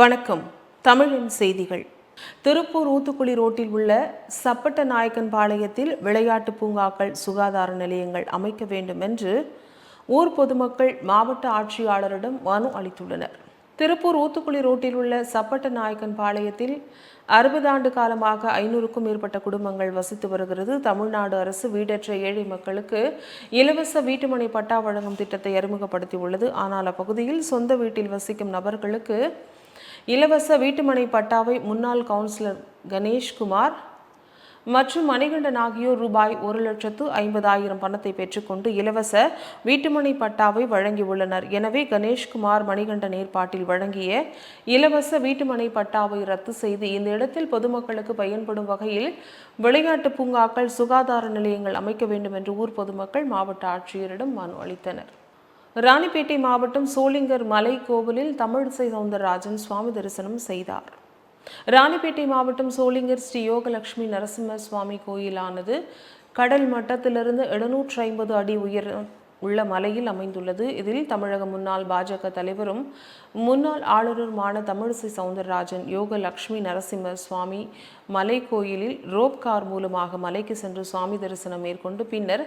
வணக்கம். தமிழின் செய்திகள். திருப்பூர் ஊத்துக்குளி ரோட்டில் உள்ள சப்பட்ட நாயக்கன்பாளையத்தில் விளையாட்டு பூங்காக்கள், சுகாதார நிலையங்கள் அமைக்க வேண்டும் என்று ஊர் பொதுமக்கள் மாவட்ட ஆட்சியாளரிடம் மனு அளித்துள்ளனர். திருப்பூர் ஊத்துக்குளி ரோட்டில் உள்ள சப்பட்ட நாயக்கன்பாளையத்தில் 60 ஆண்டு காலமாக 500க்கும் மேற்பட்ட குடும்பங்கள் வசித்து வருகிறது. தமிழ்நாடு அரசு வீடற்ற ஏழை மக்களுக்கு இலவச வீட்டுமனை பட்டா வழங்கும் திட்டத்தை அறிமுகப்படுத்தியுள்ளது. ஆனால் அப்பகுதியில் சொந்த வீட்டில் வசிக்கும் நபர்களுக்கு இலவச வீட்டுமனை பட்டாவை முன்னாள் கவுன்சிலர் கணேஷ்குமார் மற்றும் மணிகண்டன் ஆகியோர் ரூபாய் 1,50,000 பணத்தை பெற்றுக்கொண்டு இலவச வீட்டுமனை பட்டாவை வழங்கியுள்ளனர். எனவே கணேஷ்குமார், மணிகண்டன் ஏற்பாட்டில் வழங்கிய இலவச வீட்டுமனை பட்டாவை ரத்து செய்து இந்த இடத்தில் பொதுமக்களுக்கு பயன்படும் வகையில் விளையாட்டு பூங்காக்கள், சுகாதார நிலையங்கள் அமைக்க வேண்டும் என்று ஊர் பொதுமக்கள் மாவட்ட ஆட்சியரிடம் மனு அளித்தனர். ராணிப்பேட்டை மாவட்டம் சோளிங்கர் மலை கோவிலில் தமிழிசை சவுந்தரராஜன் சுவாமி தரிசனம் செய்தார். ராணிப்பேட்டை மாவட்டம் சோளிங்கர் ஸ்ரீ யோகலட்சுமி நரசிம்ம சுவாமி கோயிலானது கடல் மட்டத்திலிருந்து 750 அடி உயரம் உள்ள மலையில் அமைந்துள்ளது. இதில் தமிழக முன்னாள் பாஜக தலைவரும் முன்னாள் ஆளுநருமான தமிழிசை சவுந்தரராஜன் யோகலட்சுமி நரசிம்ம சுவாமி மலை கோயிலில் ரோப் கார் மூலமாக மலைக்கு சென்று சுவாமி தரிசனம் மேற்கொண்டு பின்னர்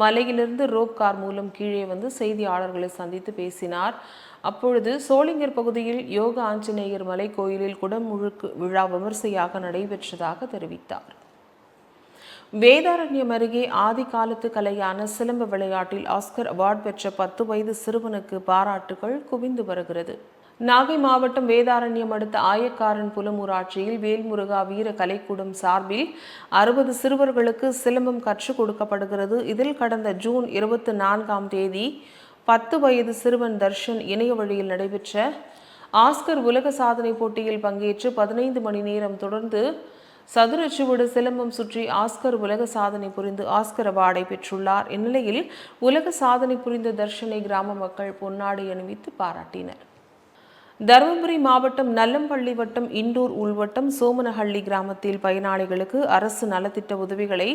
மலையிலிருந்து ரோப் கார் மூலம் கீழே வந்து செய்தியாளர்களை சந்தித்து பேசினார். அப்பொழுது சோளிங்கர் பகுதியில் யோக ஆஞ்சநேயர் மலை கோயிலில் குடமுழுக்கு விழா விமர்சையாக நடைபெற்றதாக தெரிவித்தார். வேதாரண்யம் அருகே ஆதி காலத்து கலையான சிலம்ப விளையாட்டில் ஆஸ்கர் அவார்டு பெற்ற 10 வயது சிறுவனுக்கு பாராட்டுகள் குவிந்து வருகிறது. நாகை மாவட்டம் வேதாரண்யம் அடுத்த ஆயக்காரன் புலம் ஊராட்சியில் வேல்முருகா வீர கலைக்கூடம் சார்பில் 60 சிறுவர்களுக்கு சிலம்பம் கற்றுக் கொடுக்கப்படுகிறது. இதில் கடந்த ஜூன் 24ஆம் தேதி 10 வயது சிறுவன் தர்ஷன் இணைய வழியில் நடைபெற்ற ஆஸ்கர் உலக சாதனை போட்டியில் பங்கேற்று 15 மணி நேரம் தொடர்ந்து சதுரச்சுவடு சிலம்பம் சுற்றி ஆஸ்கர் உலக சாதனை புரிந்து ஆஸ்கர் அவார்டை பெற்றுள்ளார். இந்நிலையில் உலக சாதனை புரிந்த தர்ஷனை கிராம மக்கள் பொன்னாடை அணிவித்து பாராட்டினர். தருமபுரி மாவட்டம் நல்லம்பள்ளி வட்டம் இண்டூர் உள்வட்டம் சோமனஹள்ளி கிராமத்தில் பயனாளிகளுக்கு அரசு நலத்திட்ட உதவிகளை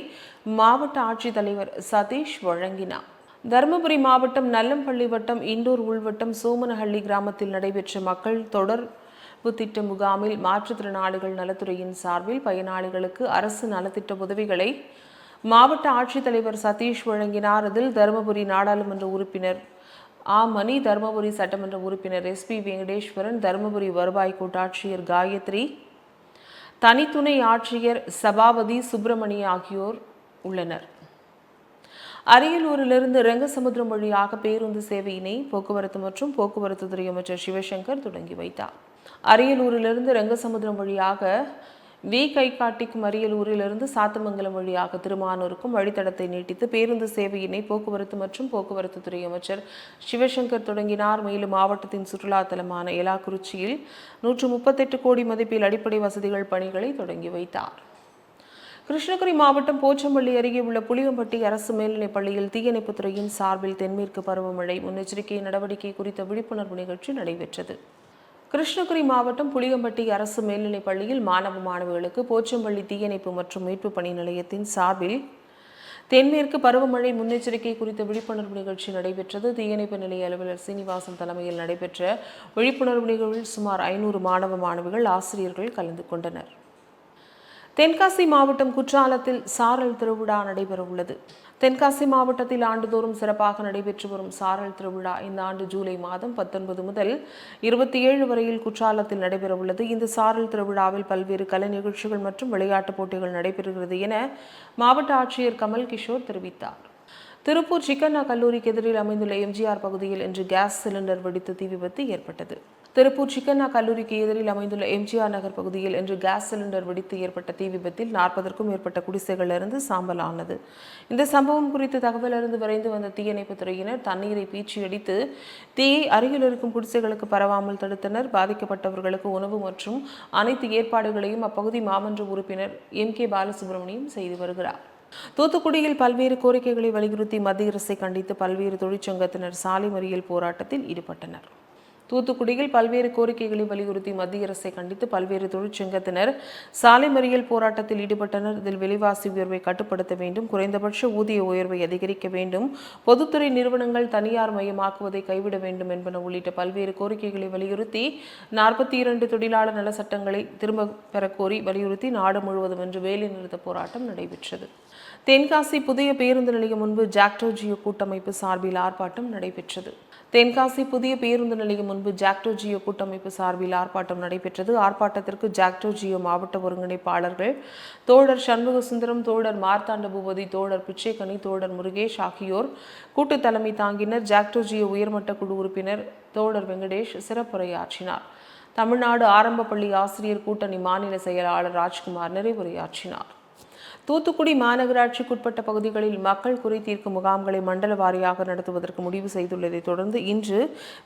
மாவட்ட ஆட்சித்தலைவர் சதீஷ் வழங்கினார். தருமபுரி மாவட்டம் நல்லம்பள்ளி வட்டம் இண்டூர் உள்வட்டம் சோமனஹள்ளி கிராமத்தில் நடைபெற்ற மக்கள் தொடர் திட்ட முகாமில் மாற்றுத்திறனாளிகள் நலத்துறையின் சார்பில் பயனாளிகளுக்கு அரசு நலத்திட்ட உதவிகளை மாவட்ட ஆட்சித்தலைவர் சதீஷ் வழங்கினார். அதில் தருமபுரி நாடாளுமன்ற உறுப்பினர் மணி, தருமபுரி சட்டமன்ற உறுப்பினர் SP வெங்கடேஸ்வரன், தருமபுரி வருவாய் கோட்டாட்சியர் காயத்ரி, தனித்துணை ஆட்சியர் சபாபதி சுப்பிரமணிய ஆகியோர் உள்ளனர். அரியலூரிலிருந்து ரெங்கசமுத்திரம் வழியாக பேருந்து சேவையினை போக்குவரத்து மற்றும் போக்குவரத்து துறை அமைச்சர் சிவசங்கர் தொடங்கி வைத்தார். அரியலூரிலிருந்து ரெங்கசமுத்திரம் வழியாக கைகாட்டிக்கும் அரியலூரிலிருந்து சாத்தமங்கலம் வழியாக திருமானூருக்கும் வழித்தடத்தை நீட்டித்து பேருந்து சேவையினை போக்குவரத்து மற்றும் போக்குவரத்து துறை அமைச்சர் சிவசங்கர் தொடங்கினார். மேலும் மாவட்டத்தின் சுற்றுலா தலமான எலாக்குறிச்சியில் 138 கோடி மதிப்பில் அடிப்படை வசதிகள் பணிகளை தொடங்கி வைத்தார். கிருஷ்ணகிரி மாவட்டம் போச்சம்பள்ளி அருகே உள்ள புளியம்பட்டி அரசு மேல்நிலைப் பள்ளியில் தீயணைப்புத் துறையின் சார்பில் தென்மேற்கு பருவமழை முன்னெச்சரிக்கை நடவடிக்கை குறித்த விழிப்புணர்வு நிகழ்ச்சி நடைபெற்றது. கிருஷ்ணகிரி மாவட்டம் புளியம்பட்டி அரசு மேல்நிலைப் பள்ளியில் மாணவிகளுக்கு போச்சம்பள்ளி தீயணைப்பு மற்றும் மீட்பு பணி நிலையத்தின் சார்பில் தென்மேற்கு பருவமழை முன்னெச்சரிக்கை குறித்த விழிப்புணர்வு நிகழ்ச்சி நடைபெற்றது. தீயணைப்பு நிலைய அலுவலர் சீனிவாசன் தலைமையில் நடைபெற்ற விழிப்புணர்வு நிகழ்வில் சுமார் 500 மாணவிகள், ஆசிரியர்கள் கலந்து கொண்டனர். தென்காசி மாவட்டம் குற்றாலத்தில் சாரல் திருவிழா நடைபெறவுள்ளது. தென்காசி மாவட்டத்தில் ஆண்டுதோறும் சிறப்பாக நடைபெற்று வரும் சாரல் திருவிழா இந்த ஆண்டு ஜூலை மாதம் 19 முதல் 27 வரையில் குற்றாலத்தில் நடைபெறவுள்ளது. இந்த சாரல் திருவிழாவில் பல்வேறு கலை நிகழ்ச்சிகள் மற்றும் விளையாட்டுப் போட்டிகள் நடைபெறுகிறது என மாவட்ட ஆட்சியர் கமல் கிஷோர் தெரிவித்தார். திருப்பூர் சிக்கண்ணா கல்லூரிக்கு எதிரில் அமைந்துள்ள MGR பகுதியில் இன்று கேஸ் சிலிண்டர் வெடித்து தீ விபத்து ஏற்பட்டது. திருப்பூர் சிக்கண்ணா கல்லூரிக்கு எதிரில் அமைந்துள்ள MGR நகர் பகுதியில் இன்று கேஸ் சிலிண்டர் வெடித்து ஏற்பட்ட தீ விபத்தில் 40க்கும் மேற்பட்ட குடிசைகளிலிருந்து சாம்பல் ஆனது. இந்த சம்பவம் குறித்து தகவல் அறிந்து விரைந்து வந்த தீயணைப்புத் துறையினர் தண்ணீரை பீச்சி அடித்து தீயை அருகில் இருக்கும் குடிசைகளுக்கு பரவாமல் தடுத்தனர். பாதிக்கப்பட்டவர்களுக்கு உணவு மற்றும் அனைத்து ஏற்பாடுகளையும் அப்பகுதி மாமன்ற உறுப்பினர் MK பாலசுப்ரமணியம் செய்து வருகிறார். தூத்துக்குடியில் பல்வேறு கோரிக்கைகளை வலியுறுத்தி மத்திய அரசை கண்டித்து பல்வேறு தொழிற்சங்கத்தினர் சாலை மறியல் போராட்டத்தில் ஈடுபட்டனர். தூத்துக்குடியில் பல்வேறு கோரிக்கைகளை வலியுறுத்தி மத்திய அரசை கண்டித்து பல்வேறு தொழிற்சங்கத்தினர் சாலை மறியல் போராட்டத்தில் ஈடுபட்டனர். இதில் விலைவாசி உயர்வை கட்டுப்படுத்த வேண்டும், குறைந்தபட்ச ஊதிய உயர்வை அதிகரிக்க வேண்டும், பொதுத்துறை நிறுவனங்கள் தனியார் மயமாக்குவதை கைவிட வேண்டும் என்பன உள்ளிட்ட பல்வேறு கோரிக்கைகளை வலியுறுத்தி 42 தொழிலாளர் நல சட்டங்களை திரும்ப பெறக்கோரி வலியுறுத்தி நாடு முழுவதும் இன்று வேலைநிறுத்த போராட்டம் நடைபெற்றது. தென்காசி புதிய பேருந்து நிலையம் முன்பு ஜாக்டோ ஜியோ கூட்டமைப்பு சார்பில் ஆர்ப்பாட்டம் நடைபெற்றது. தென்காசி புதிய பேருந்து நிலையம் முன்பு ஜாக்டோ ஜியோ கூட்டமைப்பு சார்பில் ஆர்ப்பாட்டம் நடைபெற்றது. ஆர்ப்பாட்டத்திற்கு ஜாக்டோ ஜியோ மாவட்ட ஒருங்கிணைப்பாளர்கள் தோழர் சண்முக சுந்தரம், தோழர் மார்த்தாண்ட பூபதி, தோழர் பிச்சைக்கனி, தோழர் முருகேஷ் ஆகியோர் கூட்டு தலைமை தாங்கினர். ஜாக்டோ ஜியோ உயர்மட்ட குழு உறுப்பினர் தோழர் வெங்கடேஷ் சிறப்புரையாற்றினார். தமிழ்நாடு ஆரம்ப பள்ளி ஆசிரியர் கூட்டணி மாநில செயலாளர் ராஜ்குமார் நிறைவுரையாற்றினார். தூத்துக்குடி மாநகராட்சிக்குட்பட்ட பகுதிகளில் மக்கள் குறை தீர்க்கும் முகாம்களை மண்டல வாரியாக நடத்துவதற்கு முடிவு செய்துள்ளதை தொடர்ந்து இன்று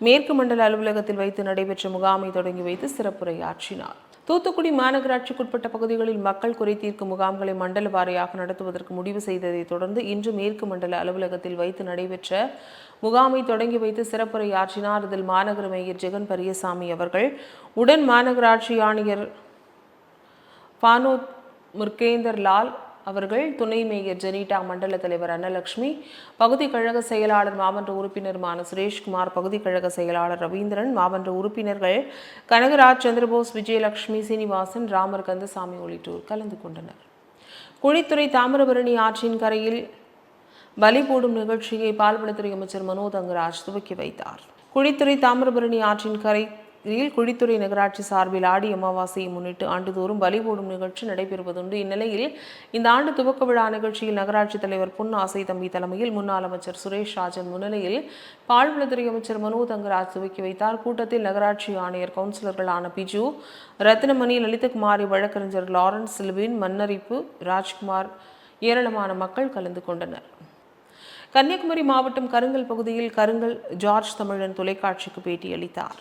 மேற்கு மண்டல அலுவலகத்தில் வைத்து நடைபெற்ற முகாமை தொடங்கி வைத்து சிறப்புரையாற்றினார். தூத்துக்குடி மாநகராட்சிக்குட்பட்ட பகுதிகளில் மக்கள் குறை தீர்க்கும் முகாம்களை மண்டல வாரியாக நடத்துவதற்கு முடிவு செய்ததை தொடர்ந்து இன்று மேற்கு மண்டல அலுவலகத்தில் வைத்து நடைபெற்ற முகாமை தொடங்கி வைத்து சிறப்புரையாற்றினார். இதில் மாநகர மேயர் ஜெகன் பெரியசாமி அவர்கள், உடன் மாநகராட்சி ஆணையர் பானோ முர்கேந்தர் லால் அவர்கள், துணை மேயர் ஜெனிட்டா, மண்டல தலைவர் அன்னலட்சுமி, பகுதி கழக செயலாளர் மாமன்ற உறுப்பினருமான சுரேஷ்குமார், பகுதி கழக செயலாளர் ரவீந்திரன், மாமன்ற உறுப்பினர்கள் கனகராஜ், சந்திரபோஸ், விஜயலட்சுமி, சீனிவாசன், ராமர், கந்தசாமி உள்ளிட்டோர் கலந்து கொண்டனர். குழித்துறை தாமிரபரணி ஆற்றின் கரையில் பலி போடும் நிகழ்ச்சியை பால்வளத்துறை அமைச்சர் மனோ தங்கராஜ் துவக்கி வைத்தார். குழித்துறை தாமிரபரணி ஆற்றின் கரை குழித்துறை நகராட்சி சார்பில் ஆடி அமாவாசையை முன்னிட்டு ஆண்டுதோறும் பலி போடும் நிகழ்ச்சி நடைபெறுவதுண்டு. இந்நிலையில் இந்த ஆண்டு துவக்க விழா நிகழ்ச்சியில் நகராட்சி தலைவர் பொன் ஆசை தம்பி தலைமையில் முன்னாள் அமைச்சர் சுரேஷ் ராஜன் முன்னிலையில் பால்வளத்துறை அமைச்சர் மனோ தங்கராஜ் துவக்கி வைத்தார். கூட்டத்தில் நகராட்சி ஆணையர், கவுன்சிலர்களான பிஜு, ரத்னமணி, லலிதகுமாரி, வழக்கறிஞர் லாரன்ஸ், சில்வின், மன்னரிப்பு, ராஜ்குமார், ஏராளமான மக்கள் கலந்து கொண்டனர். கன்னியாகுமரி மாவட்டம் கருங்கல் பகுதியில் கருங்கல் ஜார்ஜ் தமிழன் தொலைக்காட்சிக்கு பேட்டியளித்தார்.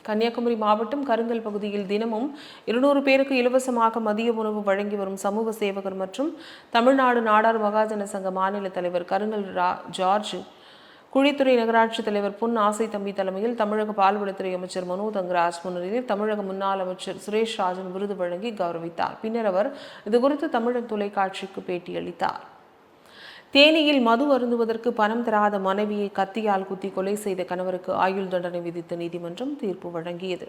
கன்னியாகுமரி மாவட்டம் கருங்கல் பகுதியில் தினமும் 200 பேருக்கு இலவசமாக மதிய உணவு வழங்கி வரும் சமூக சேவகர் மற்றும் தமிழ்நாடு நாடார் மகாஜன சங்க மாநில தலைவர் கருங்கல் ஜார்ஜ் குழித்துறை நகராட்சி தலைவர் பொன் ஆசை தம்பி தலைமையில் தமிழக பால்வளத்துறை அமைச்சர் மனோ தங்கராஜ் முன்னிலையில் தமிழக முன்னாள் அமைச்சர் சுரேஷ் ராஜன் விருது வழங்கி கௌரவித்தார். பின்னர் அவர் இதுகுறித்து தமிழன் தொலைக்காட்சிக்கு பேட்டியளித்தார். தேனியில் மது அருந்துவதற்கு பணம் தராத மனைவியை கத்தியால் குத்தி கொலை செய்த கணவருக்கு ஆயுள் தண்டனை விதித்து நீதிமன்றம் தீர்ப்பு வழங்கியது.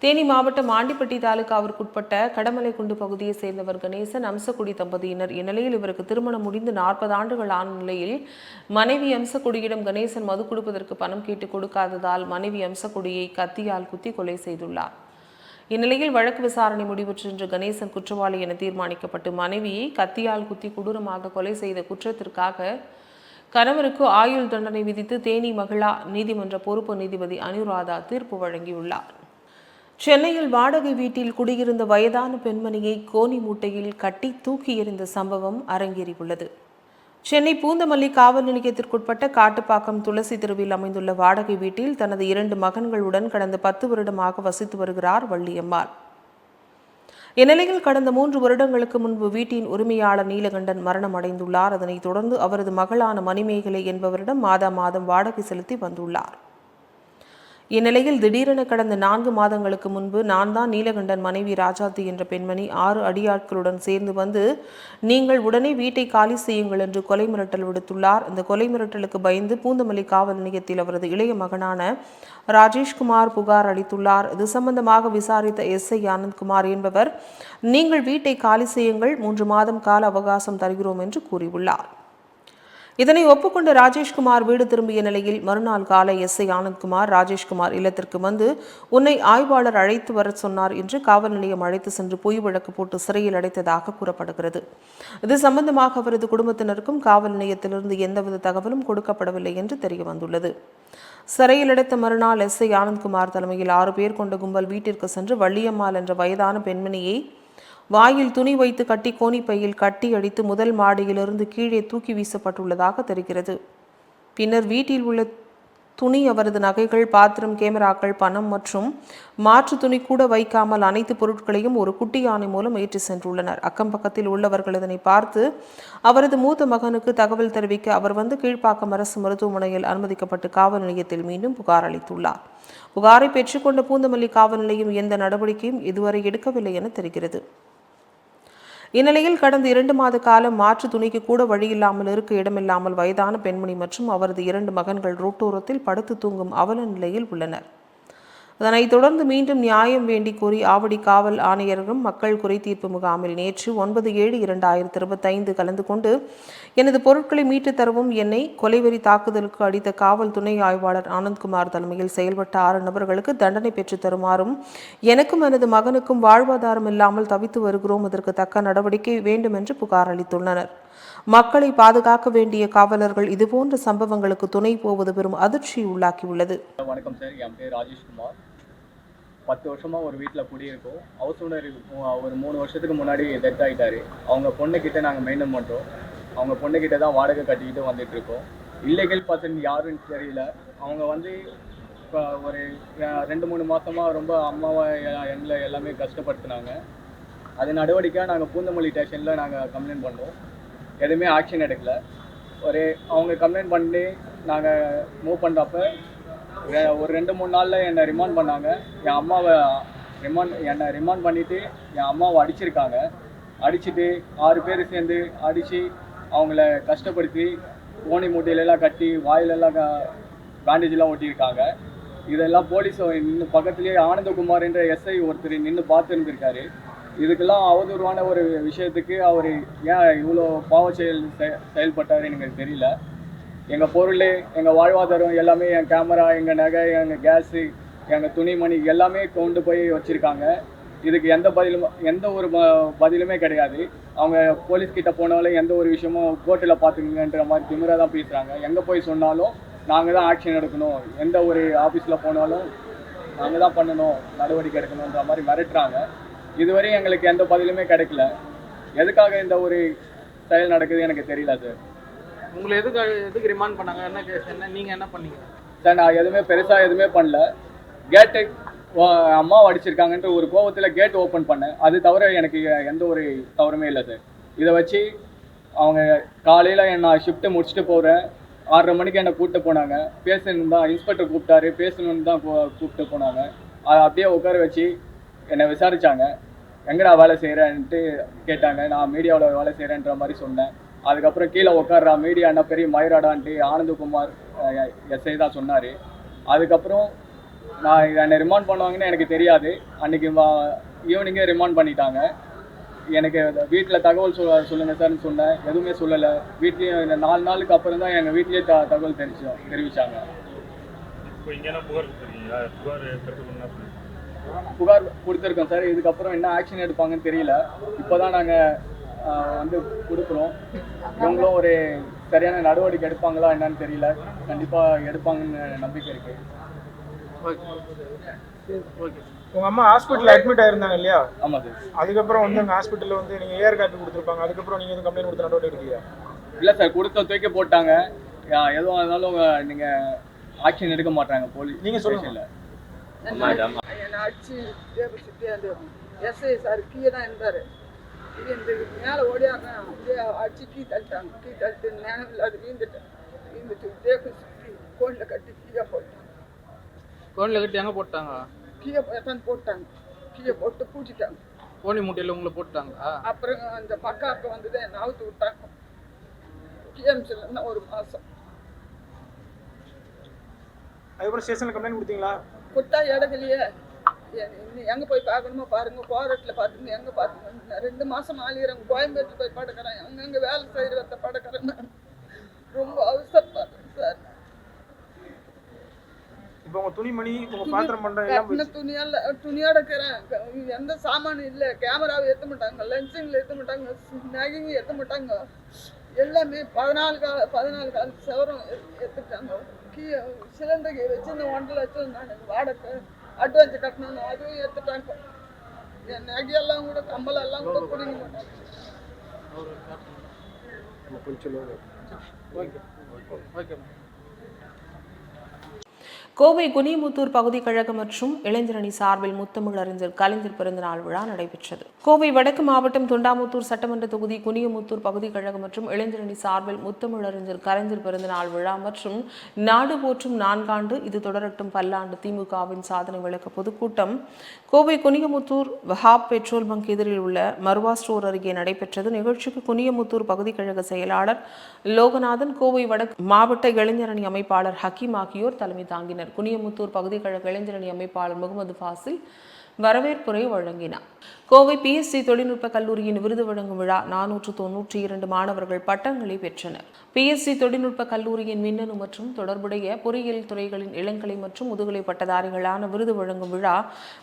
தேனி மாவட்டம் ஆண்டிப்பட்டி தாலுகாவிற்குட்பட்ட கடமலைக்குண்டு பகுதியை சேர்ந்தவர் கணேசன், அம்சக்குடி தம்பதியினர். இந்நிலையில் இவருக்கு திருமணம் முடிந்து 40 ஆண்டுகள் ஆன நிலையில் மனைவி அம்சக்குடியிடம் கணேசன் மது கொடுப்பதற்கு பணம் கேட்டு கொடுக்காததால் மனைவி அம்சக்குடியை கத்தியால் குத்தி கொலை செய்துள்ளார். இந்நிலையில் வழக்கு விசாரணை முடிவுற்று இன்று கணேசன் குற்றவாளி என தீர்மானிக்கப்பட்டு மனைவியை கத்தியால் குத்தி கொடூரமாக கொலை செய்த குற்றத்திற்காக கணவருக்கு ஆயுள் தண்டனை விதித்து தேனி மகிழா நீதிமன்ற பொறுப்பு நீதிபதி அனுராதா தீர்ப்பு வழங்கியுள்ளார். சென்னையில் வாடகை வீட்டில் குடியிருந்த வயதான பெண்மணியை கோணி மூட்டையில் கட்டி தூக்கி எறிந்த சம்பவம் அரங்கேறியுள்ளது. சென்னை பூந்தமல்லி காவல் நிலையத்திற்குட்பட்ட காட்டுப்பாக்கம் துளசி தெருவில் அமைந்துள்ள வாடகை வீட்டில் தனது 2 மகன்களுடன் கடந்த 10 வருடமாக வசித்து வருகிறார் வள்ளியம்மாள். இந்நிலையில் கடந்த 3 வருடங்களுக்கு முன்பு வீட்டின் உரிமையாளர் நீலகண்டன் மரணம் அடைந்துள்ளார். அதனைத் தொடர்ந்து அவரது மகளான மணிமேகலை என்பவரிடம் மாதம் வாடகை செலுத்தி வந்துள்ளார். இந்நிலையில் திடீரென கடந்த 4 மாதங்களுக்கு முன்பு நான் தான் நீலகண்டன் மனைவி ராஜாத்தி என்ற பெண்மணி 6 அடியாட்களுடன் சேர்ந்து வந்து நீங்கள் உடனே வீட்டை காலி செய்யுங்கள் என்று கொலை மிரட்டல் விடுத்துள்ளார். இந்த கொலை மிரட்டலுக்கு பயந்து பூந்தமல்லி காவல் நிலையத்தில் அவரது இளைய மகனான ராஜேஷ்குமார் புகார் அளித்துள்ளார். இது சம்பந்தமாக விசாரித்த எஸ்ஐ ஆனந்த்குமார் என்பவர் நீங்கள் வீட்டை காலி செய்யுங்கள், 3 மாதம் கால அவகாசம் தருகிறோம் என்று கூறியுள்ளார். இதனை ஒப்புக்கொண்ட ராஜேஷ்குமார் வீடு திரும்பிய நிலையில் மறுநாள் காலை எஸ்ஐ ஆனந்த்குமார் ராஜேஷ்குமார் இல்லத்திற்கு வந்து உன்னை ஆய்வாளர் அழைத்து வர சொன்னார் என்று காவல் நிலையம் அழைத்து சென்று பொய் வழக்கு போட்டு சிறையில் அடைத்ததாக கூறப்படுகிறது. இது சம்பந்தமாக அவரது குடும்பத்தினருக்கும் காவல் நிலையத்திலிருந்து எந்தவித தகவலும் கொடுக்கப்படவில்லை என்று தெரிய வந்துள்ளது. சிறையில் அடைத்த மறுநாள் எஸ்ஐ ஆனந்த்குமார் தலைமையில் 6 பேர் கொண்ட கும்பல் வீட்டிற்கு சென்று வள்ளியம்மாள் என்ற வயதான பெண்மணியை வாயில் துணி வைத்து கட்டி கோணிப்பையில் கட்டி அடித்து முதல் மாடியிலிருந்து கீழே தூக்கி வீசப்பட்டுள்ளதாக தெரிகிறது. பின்னர் வீட்டில் உள்ள துணி, அவரது நகைகள், பாத்திரம், கேமராக்கள், பணம் மற்றும் மாற்று துணி கூட வைக்காமல் அனைத்து பொருட்களையும் ஒரு குட்டி யானை மூலம் ஏற்றி சென்றுள்ளனர். அக்கம் பக்கத்தில் உள்ளவர்கள் இதனை பார்த்து அவரது மூத்த மகனுக்கு தகவல் தெரிவிக்க அவர் வந்து கீழ்ப்பாக்கம் அரசு மருத்துவமனையில் அனுமதிக்கப்பட்டு காவல் நிலையத்தில் மீண்டும் புகார் அளித்துள்ளார். புகாரை பெற்றுக்கொண்ட பூந்தமல்லி காவல் நிலையம் எந்த நடவடிக்கையும் இதுவரை எடுக்கவில்லை என தெரிகிறது. இந்நிலையில் கடந்த 2 மாத காலம் மாற்று துணிக்கு கூட வழியில்லாமல் இருக்க இடமில்லாமல் வயதான பெண்மணி மற்றும் அவரது 2 மகன்கள் ரோட்டோரத்தில் படுத்து தூங்கும் அவல நிலையில் உள்ளனர். அதனைத் தொடர்ந்து மீண்டும் நியாயம் வேண்டி கோரி ஆவடி காவல் ஆணையரும் மக்கள் குறை தீர்ப்பு முகாமில் நேற்று 9/7/2025 கலந்து கொண்டு எனது பொருட்களை மீட்டுத் தரவும், என்னை கொலைவெறி தாக்குதலுக்கு அடித்த காவல் துணை ஆய்வாளர் ஆனந்த்குமார் தலைமையில் செயல்பட்ட 6 நபர்களுக்கு தண்டனை பெற்றுத் தருமாறும், எனக்கும் எனது மகனுக்கும் வாழ்வாதாரம் இல்லாமல் தவித்து வருகிறோம், இதற்கு தக்க நடவடிக்கை வேண்டும் என்று புகார் அளித்துள்ளனர். மக்களை பாதுகாக்க வேண்டிய காவலர்கள் இதுபோன்ற சம்பவங்களுக்கு துணை போவது பெரும் அதிர்ச்சியை உள்ளாக்கியுள்ளது. வணக்கம் சார், என் பேர் ராஜேஷ்குமார். 10 வருஷமாக ஒரு வீட்டில் குடியிருக்கோம். ஹவுஸ் ஓனர் ஒரு 3 வருஷத்துக்கு முன்னாடி டெத் ஆகிட்டார். அவங்க பொண்ணுக்கிட்ட நாங்கள் மெயின்டைன் பண்ணுறோம். அவங்க பொண்ணுக்கிட்ட தான் வாடகை கட்டிக்கிட்டு வந்துட்டுருக்கோம். இல்லீகல் பர்சன் யாருன்னு தெரியல. அவங்க வந்து இப்போ ஒரு 2-3 மாதமாக ரொம்ப அம்மாவை எங்களை எல்லாமே கஷ்டப்படுத்தினாங்க. அது நடவடிக்கையாக நாங்கள் பூந்தமல்லி ஸ்டேஷனில் நாங்கள் கம்ப்ளைண்ட் பண்ணோம். எதுவுமே ஆக்ஷன் எடுக்கல. அவங்க கம்ப்ளைண்ட் பண்ணி நாங்கள் மூவ் பண்ணுறப்ப ஒரு 2-3 நாளில் என்னை ரிமாண்ட் பண்ணாங்க. என் அம்மாவை என்னை ரிமாண்ட் பண்ணிவிட்டு என் அம்மாவை அடிச்சிருக்காங்க. அடிச்சுட்டு 6 பேர் சேர்ந்து அடித்து அவங்கள கஷ்டப்படுத்தி ஓனி மூட்டையிலெல்லாம் கட்டி வாயிலெல்லாம் பேண்டேஜெலாம் ஒட்டியிருக்காங்க. இதெல்லாம் போலீஸ் நின்று பக்கத்துலேயே ஆனந்தகுமார் என்ற எஸ்ஐ ஒருத்தர் நின்று பார்த்துருந்துருக்காரு. இதுக்கெல்லாம் அவதூறான ஒரு விஷயத்துக்கு அவர் ஏன் இவ்வளோ பாவ செயல்பட்டார் எனக்கு தெரியல. எங்கள் பொருள், எங்கள் வாழ்வாதாரம் எல்லாமே, என் கேமரா, எங்கள் நகை, எங்கள் கேஸு, எங்கள் துணிமணி எல்லாமே கொண்டு போய் வச்சுருக்காங்க. இதுக்கு எந்த ஒரு பதிலுமே கிடையாது. அவங்க போலீஸ்கிட்ட போனாலும் எந்த ஒரு விஷயமும் கோர்ட்டில் பார்த்துக்குங்கன்ற மாதிரி திமிராக தான் பேசுகிறாங்க. எங்கே போய் சொன்னாலும் நாங்கள் தான் ஆக்ஷன் எடுக்கணும், எந்த ஒரு ஆஃபீஸில் போனாலும் நாங்கள் தான் பண்ணணும், நடவடிக்கை எடுக்கணுன்ற மாதிரி மிரட்டுறாங்க. இதுவரையும் எங்களுக்கு எந்த பதிலுமே கிடைக்கல. எதுக்காக இந்த ஒரு செயல் நடக்குது எனக்கு தெரியல சார். உங்களை எதுக்கு ரிமாண்ட் பண்ணாங்க? என்ன கேஸ், என்ன நீங்கள் என்ன பண்ணீங்க சார்? நான் எதுவுமே பெருசாக எதுவுமே பண்ணல. கேட்டு அம்மாவை அடிச்சிருக்காங்கன்ற ஒரு கோபத்தில் கேட் ஓப்பன் பண்ணேன். அது தவிர எனக்கு எந்த ஒரு தவறுமே இல்லை சார். இதை வச்சு அவங்க காலையில் நான் ஷிஃப்ட்டு முடிச்சுட்டு போகிறேன், 6:30 மணிக்கு என்னை கூப்பிட்டு போனாங்க. பேசணும் தான் இன்ஸ்பெக்டர் கூப்பிட்டாரு, பேசணுன்னு தான் கூப்பிட்டு போனாங்க. அதை அப்படியே உட்கார வச்சு என்னை விசாரித்தாங்க. எங்கடா வேலை செய்கிறேன்ட்டு கேட்டாங்க. நான் மீடியாவில் வேலை செய்கிறேன்ற மாதிரி சொன்னேன். அதுக்கப்புறம் கீழே உட்கார்றா மீடியா என்ன பெரிய மயிராடான்ட்டு ஆனந்தகுமார் எஸ்ஐ தான் சொன்னார். அதுக்கப்புறம் நான் என்னை ரிமாண்ட் பண்ணுவாங்கன்னு எனக்கு தெரியாது. அன்றைக்கி ஈவினிங்கே ரிமாண்ட் பண்ணிட்டாங்க. எனக்கு வீட்டில் தகவல் சொல்லுங்கள் சார்னு சொன்னேன். எதுவுமே சொல்லலை. வீட்லேயும் இந்த 4 நாளுக்கு அப்புறம் தான் எங்கள் வீட்லேயே தகவல் தெரிவித்தாங்க. புகார் கொடுத்துருக்கோம் சார். இதுக்கப்புறம் என்ன ஆக்ஷன் எடுப்பாங்கன்னு தெரியல. இப்போ தான் நாங்கள் வந்து கொடுக்குறோம். இவங்களும் ஒரு சரியான நடவடிக்கை எடுப்பாங்களா என்னன்னு தெரியல. கண்டிப்பாக எடுப்பாங்கன்னு நம்பிக்கை இருக்குது. ஓகே. உங்கள் அம்மா ஹாஸ்பிட்டலில் அட்மிட் ஆயிருந்தாங்க இல்லையா? ஆமாம் சார். அதுக்கப்புறம் வந்து எங்கள் ஹாஸ்பிட்டலில் வந்து நீங்கள் ஏஆர் காப்பி கொடுத்துருப்பாங்க. அதுக்கப்புறம் நீங்கள் எதுவும் கம்ப்ளைண்ட் கொடுத்த நடவடிக்கை எடுக்கலையா? இல்லை சார், கொடுத்த தூக்கி போட்டாங்க. எதுவும் இருந்தாலும் நீங்கள் ஆக்ஷன் எடுக்க மாட்டாங்க போலீஸ். நீங்கள் சொல்லுங்கள். என்னை அடிச்சு அந்த எஸ்ஐ சார் கீழே தான் இருந்தார். இந்த மேலே ஓடியாடுறேன், அப்படியே அடிச்சு கீ தள்ளிட்டு நினைவில்லாது வீந்துட்டு தேக்கு சுற்றி கோனில் கட்டி கீழே போட்டாங்க. கோனில் கட்டி எங்கே போட்டாங்க? கீழே போட்டாங்க. கீழே போட்டு பூட்டிட்டாங்க. கோனி மூட்டையில் உங்களை போட்டாங்களா? அப்புறம் அந்த பக்காக்க வந்ததை என்னை அவுத்து விட்டாங்க. டிஎம்சியில் இருந்தால் 1 மாதம். அதுக்கப்புறம் ஸ்டேஷனில் கம்ப்ளைண்ட் கொடுத்தீங்களா? கொடுத்தா இடத்துலையே எங்கே போய் பார்க்கணுமோ பாருங்க, கோரட்டில் பார்த்துங்க, எங்கே பார்த்துங்க. 2 மாதம் ஆளிகிறாங்க. கோயம்பேட்டில் போய் படுக்கிறேன், அங்கங்கே வேலை செய்கிற வத்த படுக்கிறேன். நான் ரொம்ப அவசரப்படுறேன் சார். இப்போ உங்கள் துணிமணி, உங்கள் பாத்திரம் பண்ணுற துணியோட இருக்கிறேன். எந்த சாமானும் இல்லை. கேமராவை ஏற்ற மாட்டாங்க, லென்சிங்கில் ஏற்ற மாட்டாங்க, நகைங்க ஏற்ற மாட்டாங்க. எல்லாமே 14 கால சவரம் எடுத்துட்டாங்க. சிலிண்டரை வச்சு இந்த 1.5 லட்சம் நான் வாடகை அட்வான்ஸ் கட்டணும், அதுவும் எடுத்துட்டாங்க. என் நகையெல்லாம் கூட கம்பலெல்லாம் கூட பிடிங்க மாட்டாங்க. Okay okay. கோவை குனியமுத்தூர் பகுதி கழகம் மற்றும் இளைஞரணி சார்பில் முத்தமிழறிஞர் கலைஞர் பிறந்தநாள் விழா நடைபெற்றது. கோவை வடக்கு மாவட்டம் தொண்டாமுத்தூர் சட்டமன்ற தொகுதி குனியமுத்தூர் பகுதி கழகம் மற்றும் இளைஞரணி சார்பில் முத்தமிழறிஞர் கலைஞர் பிறந்தநாள் விழா மற்றும் நாடு போற்றும் 4 ஆண்டு இது தொடரட்டும் பல்லாண்டு திமுகவின் சாதனை விளக்க பொதுக்கூட்டம் கோவை குனியமுத்தூர் வஹாப் பெட்ரோல் பங்க் எதிரில் உள்ள மர்வா ஸ்டோர் அருகே நடைபெற்றது. நிகழ்ச்சிக்கு குனியமுத்தூர் பகுதி கழக செயலாளர் லோகநாதன், கோவை வடக்கு மாவட்ட இளைஞரணி அமைப்பாளர் ஹக்கீம் ஆகியோர் தலைமை தாங்கினர். குனியமுத்தூர் பகுதி கழக இளைஞரணி அமைப்பாளர் முகமது ஃபாசில் வரவேற்புரை வழங்கினார். கோவை பிஎஸ்சி தொழில்நுட்ப கல்லூரியின் விருது வழங்கும் விழா 492 மாணவர்கள் பட்டங்களை பெற்றனர். பிஎஸ்சி தொழில்நுட்ப கல்லூரியின் மின்னணு மற்றும் தொடர்புடைய பொறியியல் துறைகளின் இளங்கலை மற்றும் முதுகலை பட்டதாரிகளான விருது வழங்கும் விழா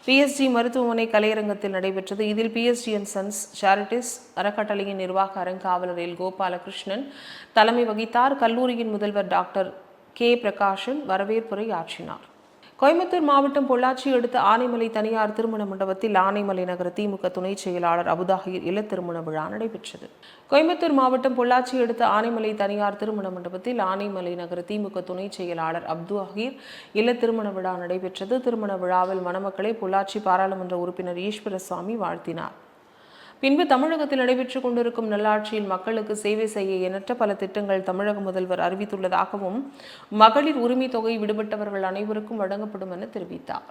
பிஎஸ்சி மருத்துவமனை கலையரங்கத்தில் நடைபெற்றது. இதில் பிஎஸ்சி அண்ட் சன்ஸ் சேரிட்டிஸ் அறக்கட்டளையின் நிர்வாக அறங்காவலர் எல் கோபாலகிருஷ்ணன் தலைமை வகித்தார். கல்லூரியின் முதல்வர் டாக்டர் கே பிரகாஷன் வரவேற்புரை ஆற்றினார். கோயம்புத்தூர் மாவட்டம் பொள்ளாச்சி அடுத்த ஆனைமலை தனியார் திருமண மண்டபத்தில் ஆனைமலை நகர திமுக துணை செயலாளர் அபுதாஹிர் இல்ல திருமண விழா நடைபெற்றது. கோயம்புத்தூர் மாவட்டம் பொள்ளாச்சி அடுத்த ஆனைமலை தனியார் திருமண மண்டபத்தில் ஆனைமலை நகர திமுக துணை செயலாளர் அப்துஹீர் இல்ல திருமண விழா நடைபெற்றது. திருமண விழாவில் மணமக்களை பொள்ளாச்சி பாராளுமன்ற உறுப்பினர் ஈஸ்வரசுவாமி வாழ்த்தினார். பின்பு தமிழகத்தில் நடைபெற்றுக் கொண்டிருக்கும் நல்லாட்சியில் மக்களுக்கு சேவை செய்ய எண்ணற்ற பல திட்டங்கள் தமிழக முதல்வர் அறிவித்துள்ளதாகவும் மகளிர் உரிமை தொகை விடுபட்டவர்கள் அனைவருக்கும் வழங்கப்படும் என தெரிவித்தார்.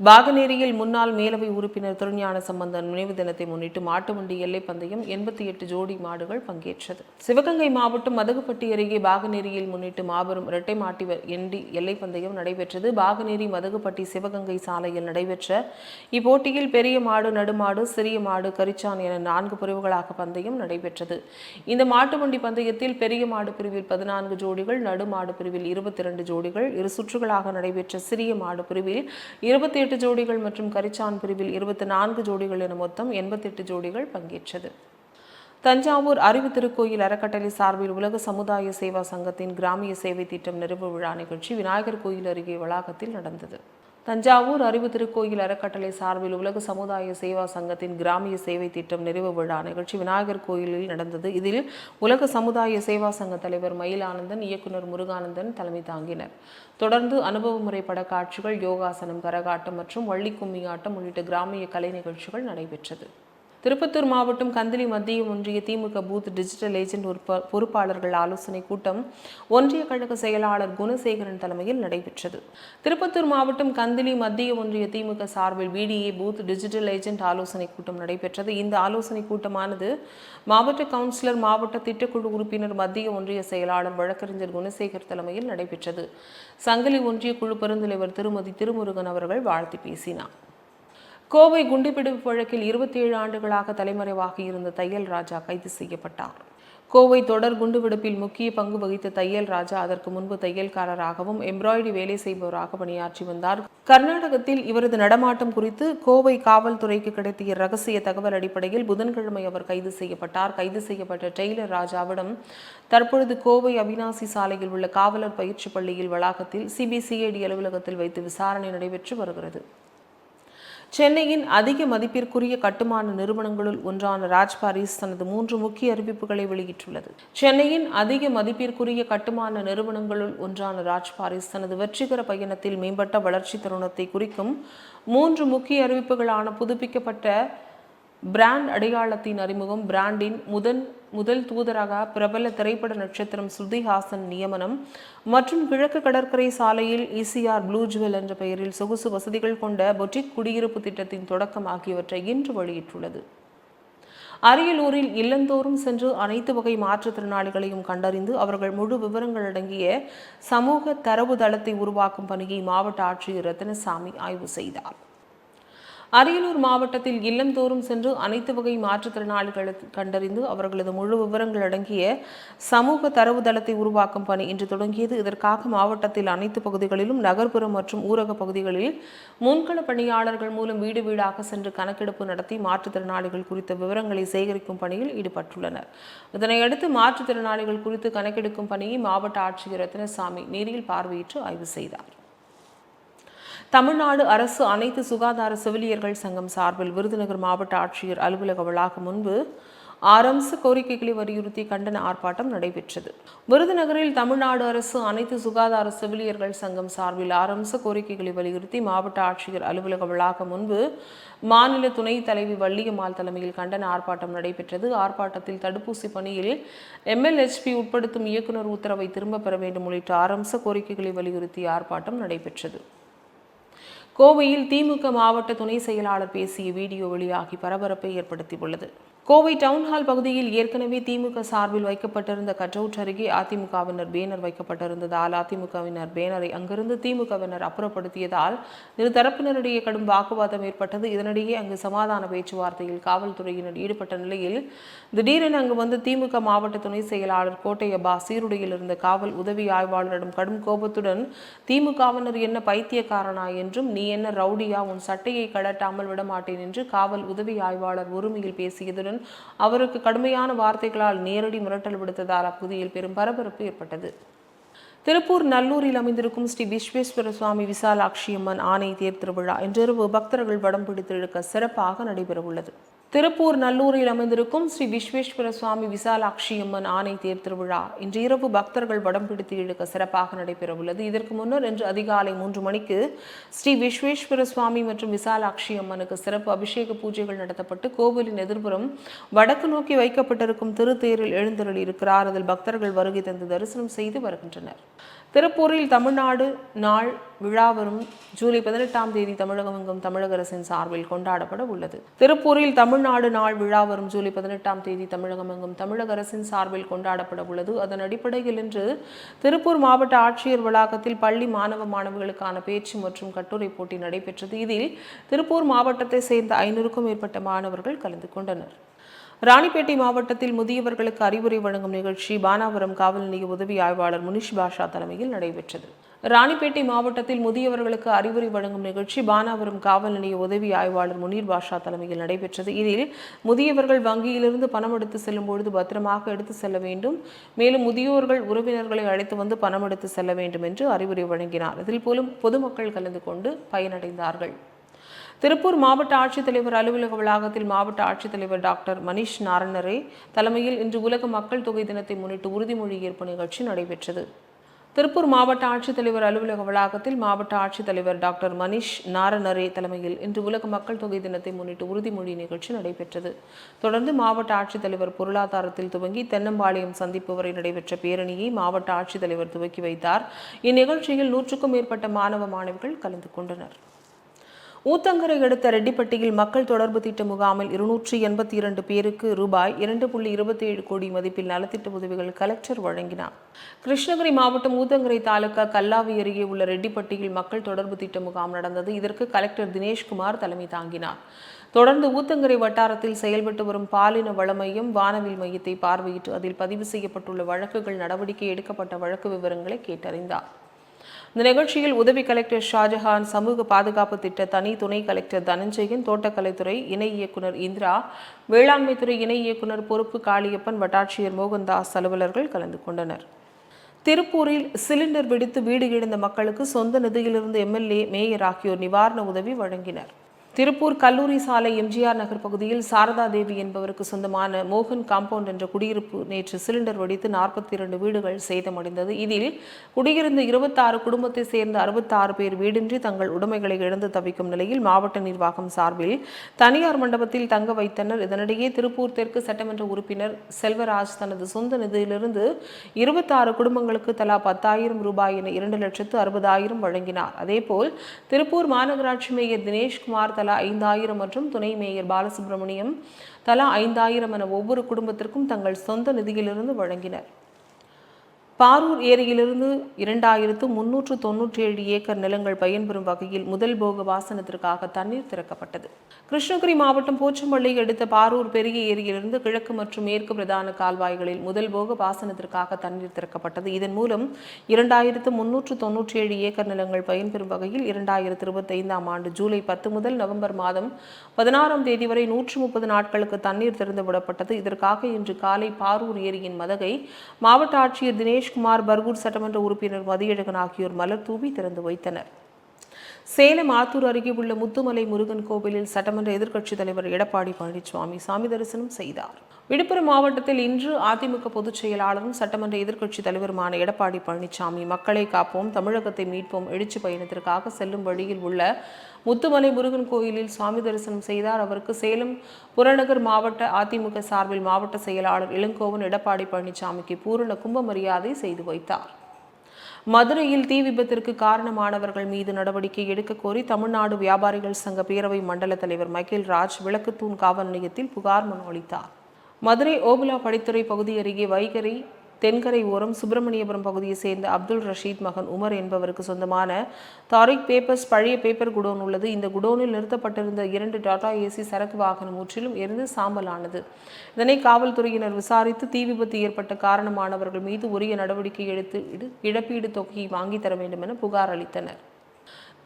பாகநேரியில் முன்னாள் மேலவை உறுப்பினர் திருஞான சம்பந்தன் நினைவு தினத்தை முன்னிட்டு மாட்டு வண்டி எல்லை பந்தயம் 88 ஜோடி மாடுகள் பங்கேற்றது. சிவகங்கை மாவட்டம் மதகுப்பட்டி அருகே பாகநேரியில் முன்னிட்டு மாபெரும் இரட்டை மாட்டி எண்டி எல்லை பந்தயம் நடைபெற்றது. பாகநேரி மதகுப்பட்டி சிவகங்கை சாலையில் நடைபெற்ற இப்போட்டியில் பெரிய மாடு, நடுமாடு, சிறிய மாடு, கரிச்சான் என 4 பிரிவுகளாக பந்தயம் நடைபெற்றது. இந்த மாட்டு வண்டி பந்தயத்தில் பெரிய மாடு பிரிவில் 14 ஜோடிகள், நடுமாடு பிரிவில் 22 ஜோடிகள், 2 சுற்றுகளாக நடைபெற்ற சிறிய மாடு பிரிவில் 28 ஜோடிகள் மற்றும் கரிச்சான் பிரிவில் 24 ஜோடிகள் என மொத்தம் 88 ஜோடிகள் பங்கேற்றது. தஞ்சாவூர் அறிவு திருக்கோயில் அறக்கட்டளை சார்பில் உலக சமுதாய சேவா சங்கத்தின் கிராமிய சேவை திட்டம் நிறைவு விழா நிகழ்ச்சி விநாயகர் கோயில் அருகே வளாகத்தில் நடந்தது. தஞ்சாவூர் அறிவு திருக்கோயில் அறக்கட்டளை சார்பில் உலக சமுதாய சேவா சங்கத்தின் கிராமிய சேவை திட்டம் நிறைவு விழா நிகழ்ச்சி விநாயகர் கோயிலில் நடந்தது. இதில் உலக சமுதாய சேவா சங்க தலைவர் மயிலானந்தன், இயக்குனர் முருகானந்தன் தலைமை தாங்கினர். தொடர்ந்து அனுபவ முறை படக்காட்சிகள், யோகாசனம், கரகாட்டம் மற்றும் வள்ளி கும்மி ஆட்டம் உள்ளிட்ட கிராமிய கலை நிகழ்ச்சிகள் நடைபெற்றது. திருப்பத்தூர் மாவட்டம் கந்திலி மத்திய ஒன்றிய திமுக பூத் டிஜிட்டல் ஏஜென்ட் பொறுப்பாளர்கள் ஆலோசனை கூட்டம் ஒன்றிய கழக செயலாளர் குணசேகரன் தலைமையில் நடைபெற்றது. திருப்பத்தூர் மாவட்டம் கந்திலி மத்திய ஒன்றிய திமுக சார்பில் பிடிஏ பூத் டிஜிட்டல் ஏஜென்ட் ஆலோசனை கூட்டம் நடைபெற்றது. இந்த ஆலோசனை கூட்டமானது மாவட்ட கவுன்சிலர், மாவட்ட திட்டக்குழு உறுப்பினர், மத்திய ஒன்றிய செயலாளர் வழக்கறிஞர் குணசேகர் தலைமையில் நடைபெற்றது. சங்கிலி ஒன்றிய குழு பெருந்தலைவர் திருமதி திருமுருகன் அவர்கள் வாழ்த்தி பேசினார். கோவை குண்டுபிடிப்பு வழக்கில் 27 ஆண்டுகளாக தலைமறைவாக இருந்த தையல் ராஜா கைது செய்யப்பட்டார். கோவை தொடர் குண்டுவெடிப்பில் முக்கிய பங்கு வகித்த தையல் ராஜா அதற்கு முன்பு தையல்காரராகவும் எம்ப்ராய்டரி வேலை செய்பவராக பணியாற்றி வந்தார். கர்நாடகத்தில் இவரது நடமாட்டம் குறித்து கோவை காவல்துறைக்கு கிடைத்த ரகசிய தகவல் அடிப்படையில் புதன்கிழமை அவர் கைது செய்யப்பட்டார். கைது செய்யப்பட்ட டெய்லர் ராஜாவிடம் தற்பொழுது கோவை அவினாசி சாலையில் உள்ள காவலர் பயிற்சி பள்ளியில் வளாகத்தில் சிபிசிஐடி அலுவலகத்தில் வைத்து விசாரணை நடைபெற்று வருகிறது. சென்னையின் அதிக மதிப்பிற்குரிய கட்டுமான நிறுவனங்களுள் ஒன்றான ராஜ் பாரிஸ் தனது 3 முக்கிய அறிவிப்புகளை வெளியிட்டுள்ளது. சென்னையின் அதிக மதிப்பிற்குரிய கட்டுமான நிறுவனங்களுள் ஒன்றான ராஜ் பாரிஸ் தனது வெற்றிகர பயணத்தில் மேம்பட்ட வளர்ச்சி தருணத்தை குறிக்கும் 3 முக்கிய அறிவிப்புகளான புதுப்பிக்கப்பட்ட பிராண்ட் அடையாளத்தின் அறிமுகம், பிராண்டின் முதல் தூதராக பிரபல திரைப்பட நட்சத்திரம் ஸ்ருதிஹாசன் நியமனம் மற்றும் கிழக்கு கடற்கரை சாலையில் ECR ப்ளூ ஜுவல் என்ற பெயரில் சொகுசு வசதிகள் கொண்ட பொட்டிக் குடியிருப்பு திட்டத்தின் தொடக்கம் ஆகியவற்றை இன்று வெளியிட்டுள்ளது. அரியலூரில் இல்லந்தோறும் சென்று அனைத்து வகை மாற்றுத்திறனாளிகளையும் கண்டறிந்து அவர்கள் முழு விவரங்கள் அடங்கிய சமூக தரவு தளத்தை உருவாக்கும் பணியை மாவட்ட ஆட்சியர் ரத்தினசாமி ஆய்வு செய்தார். அரியலூர் மாவட்டத்தில் இல்லந்தோறும் சென்று அனைத்து வகை மாற்றுத்திறனாளிகளை கண்டறிந்து அவர்களது முழு விவரங்கள் அடங்கிய சமூக தரவு தளத்தை உருவாக்கும் பணி இன்று தொடங்கியது. இதற்காக மாவட்டத்தில் அனைத்து பகுதிகளிலும் நகர்ப்புற மற்றும் ஊரக பகுதிகளில் முன்கள பணியாளர்கள் மூலம் வீடு வீடாக சென்று கணக்கெடுப்பு நடத்தி மாற்றுத்திறனாளிகள் குறித்த விவரங்களை சேகரிக்கும் பணியில் ஈடுபட்டுள்ளனர். இதனையடுத்து மாற்றுத்திறனாளிகள் குறித்து கணக்கெடுக்கும் பணியை மாவட்ட ஆட்சியர் ரத்தினசாமி நேரில் பார்வையிட்டு ஆய்வு செய்தார். தமிழ்நாடு அரசு அனைத்து சுகாதார செவிலியர்கள் சங்கம் சார்பில் விருதுநகர் மாவட்ட ஆட்சியர் அலுவலக வளாகம் முன்பு 6 அம்ச கோரிக்கைகளை வலியுறுத்தி கண்டன ஆர்ப்பாட்டம் நடைபெற்றது. விருதுநகரில் தமிழ்நாடு அரசு அனைத்து சுகாதார செவிலியர்கள் சங்கம் சார்பில் 6 அம்ச கோரிக்கைகளை வலியுறுத்தி மாவட்ட ஆட்சியர் அலுவலக வளாகம் முன்பு மாநில துணைத் தலைவி வள்ளியம்மாள் தலைமையில் கண்டன ஆர்ப்பாட்டம் நடைபெற்றது. ஆர்ப்பாட்டத்தில் தடுப்பூசி பணியில் MLHP உட்படுத்தும் இயக்குநர் உத்தரவை திரும்பப் பெற வேண்டும் உள்ளிட்ட 6 அம்ச கோரிக்கைகளை வலியுறுத்தி ஆர்ப்பாட்டம் நடைபெற்றது. கோவையில் திமுக மாவட்ட துணை செயலாளர் பேசிய வீடியோ வெளியாகி பரபரப்பை ஏற்படுத்தியுள்ளது. கோவை டவுன்ஹால் பகுதியில் ஏற்கனவே திமுக சார்பில் வைக்கப்பட்டிருந்த கட்அவுட் அருகே அதிமுகவினர் பேனர் வைக்கப்பட்டிருந்ததால் அதிமுகவினர் பேனரை அங்கிருந்து திமுகவினர் அப்புறப்படுத்தியதால் இரு தரப்பினரிடையே கடும் வாக்குவாதம் ஏற்பட்டது. இதனிடையே அங்கு சமாதான பேச்சுவார்த்தையில் காவல்துறையினர் ஈடுபட்ட நிலையில் திடீரென அங்கு வந்து திமுக மாவட்ட துணை செயலாளர் கோட்டை அப்பாஸ் சீருடையில் இருந்த காவல் உதவி ஆய்வாளரிடம் கடும் கோபத்துடன் திமுகவினர் என்ன பைத்தியக்காரனா என்றும் நீ என்ன ரவுடியா உன் சட்டையை கழட்டாமல் விடமாட்டேன் என்று காவல் உதவி ஆய்வாளர் ஒருமையில் பேசியதுடன் அவருக்கு கடுமையான வார்த்தைகளால் நேரடி மிரட்டல் விடுத்ததால் அப்பகுதியில் பெரும் பரபரப்பு ஏற்பட்டது. திருப்பூர் நல்லூரில் அமைந்திருக்கும் ஸ்ரீ விஸ்வேஸ்வர சுவாமி விசாலாட்சி அம்மன் ஆணை தேர் திருவிழா இன்றிரவு பக்தர்கள் வடம் பிடித்து இழுக்க சிறப்பாக நடைபெறவுள்ளது. திருப்பூர் நல்லூரில் அமைந்திருக்கும் ஸ்ரீ விஸ்வேஸ்வர சுவாமி விசாலாட்சி அம்மன் ஆணை தேர் திருவிழா இன்று இரவு பக்தர்கள் வடம் பிடித்து இழுக்க சிறப்பாக நடைபெறவுள்ளது. இதற்கு முன்னர் இன்று அதிகாலை 3 மணிக்கு ஸ்ரீ விஸ்வேஸ்வர சுவாமி மற்றும் விசாலாட்சி அம்மனுக்கு சிறப்பு அபிஷேக பூஜைகள் நடத்தப்பட்டு கோவிலின் எதிர்ப்புறம் வடக்கு நோக்கி வைக்கப்பட்டிருக்கும் திருத்தேரில் எழுந்தருளி இருக்கிறார். அதில் பக்தர்கள் வருகை தந்து தரிசனம் செய்து வருகின்றனர். திருப்பூரில் தமிழ்நாடு நாள் விழா வரும் ஜூலை 18ஆம் தேதி தமிழகமெங்கும் தமிழக அரசின் சார்பில் கொண்டாடப்பட உள்ளது. திருப்பூரில் தமிழ்நாடு நாள் விழா வரும் ஜூலை 18ஆம் தேதி தமிழகமெங்கும் தமிழக அரசின் சார்பில் கொண்டாடப்பட உள்ளது. அதன் அடிப்படையில் இன்று திருப்பூர் மாவட்ட ஆட்சியர் வளாகத்தில் பள்ளி மாணவர்களுக்கான பேச்சு மற்றும் கட்டுரை போட்டி நடைபெற்றது. இதில் திருப்பூர் மாவட்டத்தை சேர்ந்த 500க்கும் மேற்பட்ட மாணவர்கள் கலந்து கொண்டனர். ராணிப்பேட்டை மாவட்டத்தில் முதியவர்களுக்கு அறிவுரை வழங்கும் நிகழ்ச்சி பானாவரம் காவல் நிலைய உதவி ஆய்வாளர் முனிஷ் பாஷா தலைமையில் நடைபெற்றது. ராணிப்பேட்டை மாவட்டத்தில் முதியவர்களுக்கு அறிவுரை வழங்கும் நிகழ்ச்சி பானாவரம் காவல் நிலைய உதவி ஆய்வாளர் முனீர் பாஷா தலைமையில் நடைபெற்றது. இதில் முதியவர்கள் வங்கியிலிருந்து பணம் எடுத்து செல்லும் பொழுது பத்திரமாக எடுத்து செல்ல வேண்டும், மேலும் முதியோர்கள் உறவினர்களை அழைத்து வந்து பணம் எடுத்து செல்ல வேண்டும் என்று அறிவுரை வழங்கினார். இதில் பொதுமக்கள் கலந்து கொண்டு பயனடைந்தார்கள். திருப்பூர் மாவட்ட ஆட்சித்தலைவர் அலுவலக வளாகத்தில் மாவட்ட ஆட்சித்தலைவர் டாக்டர் மனிஷ் நாரணரே தலைமையில் இன்று உலக மக்கள் தொகை தினத்தை முன்னிட்டு உறுதிமொழி ஏற்பு நிகழ்ச்சி நடைபெற்றது. திருப்பூர் மாவட்ட ஆட்சித்தலைவர் அலுவலக வளாகத்தில் மாவட்ட ஆட்சித்தலைவர் டாக்டர் மனிஷ் நாரணரே தலைமையில் இன்று உலக மக்கள் தொகை தினத்தை முன்னிட்டு உறுதிமொழி நிகழ்ச்சி நடைபெற்றது. தொடர்ந்து மாவட்ட ஆட்சித்தலைவர் பொருளாதாரத்தில் துவங்கி தென்னம்பாளையம் சந்திப்பு வரை நடைபெற்ற பேரணியை மாவட்ட ஆட்சித்தலைவர் துவக்கி வைத்தார். இந்நிகழ்ச்சியில் 100க்கும் மேற்பட்ட மாணவிகள் கலந்து கொண்டனர். ஊத்தங்கரை அடுத்த ரெட்டிப்பட்டியில் மக்கள் தொடர்பு திட்ட முகாமில் 282 பேருக்கு ரூபாய் 2.27 கோடி மதிப்பில் நலத்திட்ட உதவிகள் கலெக்டர் வழங்கினார். கிருஷ்ணகிரி மாவட்டம் ஊத்தங்கரை தாலுகா கல்லாவி அருகே உள்ள ரெட்டிப்பட்டியில் மக்கள் தொடர்பு திட்ட முகாம் நடந்தது. இதற்கு கலெக்டர் தினேஷ்குமார் தலைமை தாங்கினார். தொடர்ந்து ஊத்தங்கரை வட்டாரத்தில் செயல்பட்டு வரும் பாலின வள மையம் வானவில் மையத்தை பார்வையிட்டு அதில் பதிவு செய்யப்பட்டுள்ள வழக்குகள், நடவடிக்கை எடுக்கப்பட்ட வழக்கு விவரங்களை கேட்டறிந்தார். இந்த நிகழ்ச்சியில் உதவி கலெக்டர் ஷாஜஹான், சமூக பாதுகாப்பு திட்ட தனி துணை கலெக்டர் தனஞ்சயன், தோட்டக்கலைத்துறை இணை இயக்குனர் இந்திரா, வேளாண்மைத்துறை இணை இயக்குனர் பொறுப்பு காளியப்பன், வட்டாட்சியர் மோகன்தாஸ் அலுவலர்கள் கலந்து கொண்டனர். திருப்பூரில் சிலிண்டர் வெடித்து வீடு இழந்த மக்களுக்கு சொந்த நிதியிலிருந்து MLA, மேயர் ஆகியோர் நிவாரண உதவி வழங்கினர். திருப்பூர் கல்லூரி சாலை எம்ஜிஆர் நகர் பகுதியில் சாரதா தேவி என்பவருக்கு சொந்தமான மோகன் காம்பவுண்ட் என்ற குடியிருப்பு நேற்று சிலிண்டர் வெடித்து 42 வீடுகள் சேதமடைந்தது. இதில் குடியிருந்த 26 குடும்பத்தை சேர்ந்த 66 பேர் வீடின்றி தங்கள் உடைமைகளை இழந்து தவிக்கும் நிலையில் மாவட்ட நிர்வாகம் சார்பில் தனியார் மண்டபத்தில் தங்க வைத்தனர். இதனிடையே திருப்பூர் தெற்கு சட்டமன்ற உறுப்பினர் செல்வராஜ் தனது சொந்த நிதியிலிருந்து 26 குடும்பங்களுக்கு தலா 10,000 ரூபாய் என 2,60,000 வழங்கினார். அதேபோல் திருப்பூர் மாநகராட்சி மேயர் தினேஷ்குமார் தலா 5,000 மற்றும் துணை மேயர் பாலசுப்ரமணியம் தலா 5,000 என ஒவ்வொரு குடும்பத்திற்கும் தங்கள் சொந்த நிதியிலிருந்து வழங்கினர். பாரூர் ஏரியிலிருந்து 2,397 ஏக்கர் நிலங்கள் பயன்பெறும் வகையில் முதல் போக பாசனத்திற்காக தண்ணீர் திறக்கப்பட்டது. கிருஷ்ணகிரி மாவட்டம் போச்சம்பள்ளி அடுத்த பாரூர் பெரிய ஏரியிலிருந்து கிழக்கு மற்றும் மேற்கு பிரதான கால்வாய்களில் முதல் போக பாசனத்திற்காக தண்ணீர் திறக்கப்பட்டது. இதன் மூலம் 2,397 ஏக்கர் நிலங்கள் பயன்பெறும் வகையில் 2025ஆம் ஆண்டு ஜூலை 10 முதல் நவம்பர் மாதம் 16ஆம் தேதி வரை 130 நாட்களுக்கு தண்ணீர் திறந்து விடப்பட்டது. இதற்காக இன்று காலை பாரூர் ஏரியின் மதகை மாவட்ட ஆட்சியர் தினேஷ்குமார், பர்கூர் சட்டமன்ற உறுப்பினர் மதியழகன் ஆகியோர் மலர் தூவி திறந்து வைத்தனர். சேலம் ஆத்தூர் அருகே உள்ள முத்துமலை முருகன் கோவிலில் சட்டமன்ற எதிர்க்கட்சித் தலைவர் எடப்பாடி பழனிசாமி சாமி தரிசனம் செய்தார். விழுப்புரம் மாவட்டத்தில் இன்று அதிமுக பொதுச் செயலாளரும் சட்டமன்ற எதிர்க்கட்சித் தலைவருமான எடப்பாடி பழனிசாமி மக்களை காப்போம் தமிழகத்தை மீட்போம் எழுச்சி பயணத்திற்காக செல்லும் வழியில் உள்ள முத்துமலை முருகன் கோயிலில் சுவாமி தரிசனம் செய்தார். அவருக்கு சேலம் புறநகர் மாவட்ட அதிமுக சார்பில் மாவட்ட செயலாளர் இளங்கோவன் எடப்பாடி பழனிசாமிக்கு பூரண கும்ப மரியாதை செய்து வைத்தார். மதுரையில் தீ விபத்திற்கு காரணமானவர்கள் மீது நடவடிக்கை எடுக்க கோரி தமிழ்நாடு வியாபாரிகள் சங்க பேரவை மண்டல தலைவர் மைக்கேல் ராஜ் விளக்குத்தூண் காவல் நிலையத்தில் புகார் மனு அளித்தார். மதுரை ஓபுலா படித்துறை பகுதி அருகே வைகரை தென்கரை ஓரம் சுப்பிரமணியபுரம் பகுதியை சேர்ந்த அப்துல் ரஷீத் மகன் உமர் என்பவருக்கு சொந்தமான தாரிக் பேப்பர்ஸ் பழைய பேப்பர் குடோன் உள்ளது. இந்த குடோனில் நிறுத்தப்பட்டிருந்த 2 டாடா ஏசி சரக்கு வாகனம் முற்றிலும் எரிந்து சாம்பலானது. இதனை காவல்துறையினர் விசாரித்து தீ விபத்து ஏற்பட்ட காரணமானவர்கள் மீது உரிய நடவடிக்கை எடுத்து இழப்பீடு தொகையை வாங்கி தர வேண்டும் என புகார் அளித்தனர்.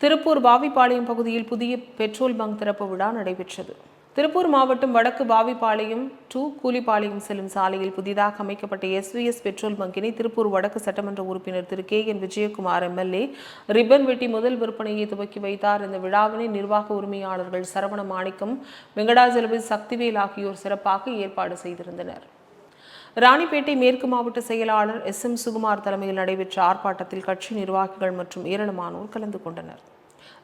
திருப்பூர் வாவிப்பாளையம் பகுதியில் புதிய பெட்ரோல் பங்க் திறப்பு விழா நடைபெற்றது. திருப்பூர் மாவட்டம் வடக்கு வாவிப்பாளையம் டு கூலிப்பாளையம் செல்லும் சாலையில் புதிதாக அமைக்கப்பட்ட SVS பெட்ரோல் பங்கினை திருப்பூர் வடக்கு சட்டமன்ற உறுப்பினர் திரு KN விஜயகுமார் MLA ரிப்பன் வெட்டி முதல் விற்பனையை துவக்கி வைத்தார். இந்த விழாவினை நிர்வாக உரிமையாளர்கள் சரவண மாணிக்கம், வெங்கடாஜலபதி, சக்திவேல் ஆகியோர் சிறப்பாக ஏற்பாடு செய்திருந்தனர். ராணிப்பேட்டை மேற்கு மாவட்ட செயலாளர் SM சுகுமார் தலைமையில் நடைபெற்ற ஆர்ப்பாட்டத்தில் கட்சி நிர்வாகிகள் மற்றும் ஏராளமானோர் கலந்து கொண்டனர்.